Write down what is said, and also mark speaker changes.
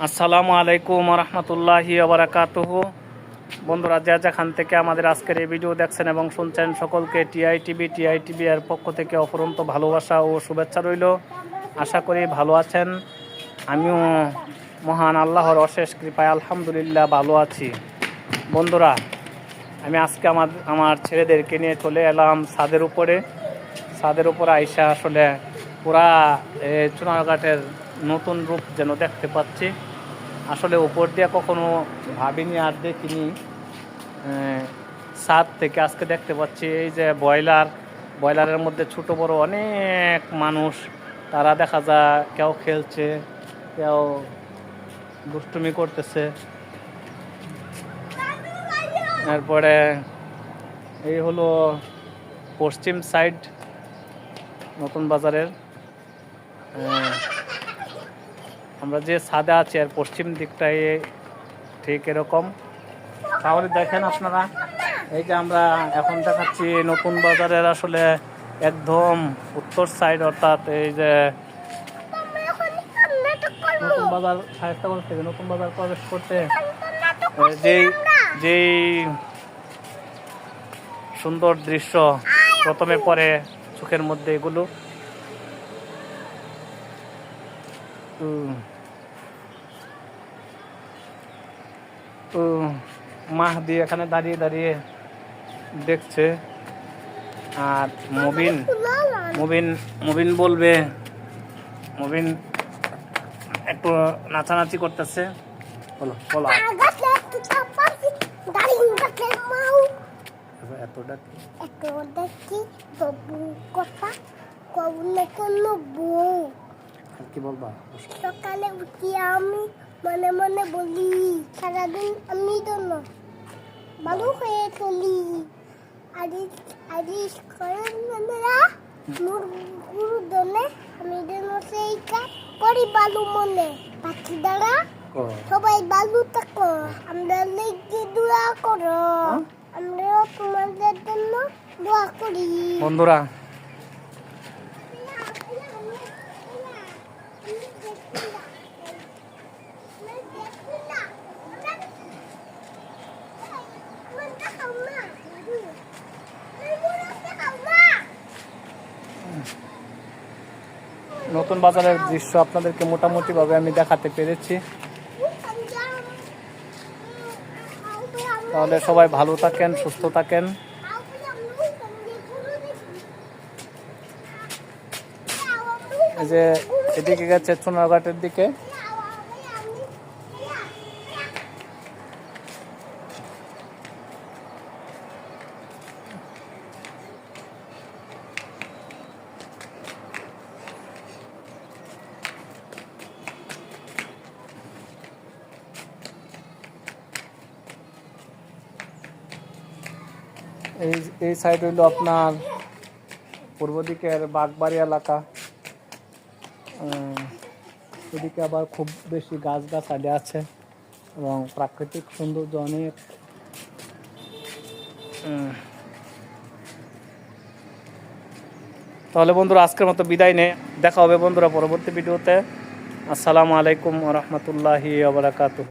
Speaker 1: আসসালামু আলাইকুম রহমতুল্লাহি ওবারাকাতুহু। বন্ধুরা, যে যেখান থেকে আমাদের আজকের এই ভিডিও দেখছেন এবং শুনছেন, সকলকে টিআইটিভি এর পক্ষ থেকে অফুরন্ত ভালোবাসা ও শুভেচ্ছা রইল। আশা করি ভালো আছেন। আমিও মহান আল্লাহর অশেষ কৃপায় আলহামদুলিল্লাহ ভালো আছি। বন্ধুরা, আমি আজকে আমার ছেলেদেরকে নিয়ে চলে এলাম ছাদের উপরে আইসা আসলে পুরা চুনারঘাটের নতুন রূপ যেন দেখতে পাচ্ছি। আসলে উপর দিয়ে কখনো ভাবিনি আর দেখিনি, ছাদ থেকে আজকে দেখতে পাচ্ছি। এই যে ব্রয়লারের মধ্যে ছোট বড় অনেক মানুষ, তারা দেখা যায় কেউ খেলছে, কেউ দুষ্টুমি করতেছে। এরপরে এই হলো পশ্চিম সাইড নতুন বাজারের। আমরা যে ছাদে আছি আর পশ্চিম দিকটাই ঠিক এরকম। তাহলে দেখেন আপনারা, এই যে আমরা এখন দেখাচ্ছি নতুন বাজারের আসলে একদম উত্তর সাইড, অর্থাৎ এই যে নতুন বাজার শায়েস্তাগঞ্জ থেকে নতুন বাজার প্রবেশ করতে যেই সুন্দর দৃশ্য প্রথমে পরে চোখের মধ্যে এগুলো। মাহদি এখানে দাঁড়িয়ে দাঁড়িয়ে দেখছে, আর মুবিন বলবে, মুবিন একটু নাচানাচি করতেছে। বলো বলো। আর কি বলবা?
Speaker 2: সকালে উঠি আমি মনে মনে বলি, সারাদিন আমি জন্য ভালো হয়ে চলি। আরিস করেন গুরু দলে আমি যেন সেই কাজ করি ভালো মনে। পাখি দ্বারা সবাই ভালো থাকো, আমরা লেগে দোয়া করো, আমরাও তোমাদের জন্য দোয়া করি।
Speaker 1: বন্ধুরা, নতুন বাজারের দৃশ্য আপনাদেরকে মোটামুটিভাবে আমি দেখাতে পেরেছি। তাহলে সবাই ভালো থাকেন, সুস্থ থাকেন। এই যে এদিকে গেছে চুনারঘাটের দিকে। এই সাইড হইল আপনার পূর্ব দিকের বাগবাড়ি এলাকা। এদিকে আবার খুব বেশি গাছগাছালি আছে এবং প্রাকৃতিক সৌন্দর্য অনেক। তাহলে বন্ধুরা, আজকের মতো বিদায় নেই। দেখা হবে বন্ধুরা পরবর্তী ভিডিওতে। আসসালামু আলাইকুম ওয়া রাহমাতুল্লাহি ওয়া বারাকাতুহু।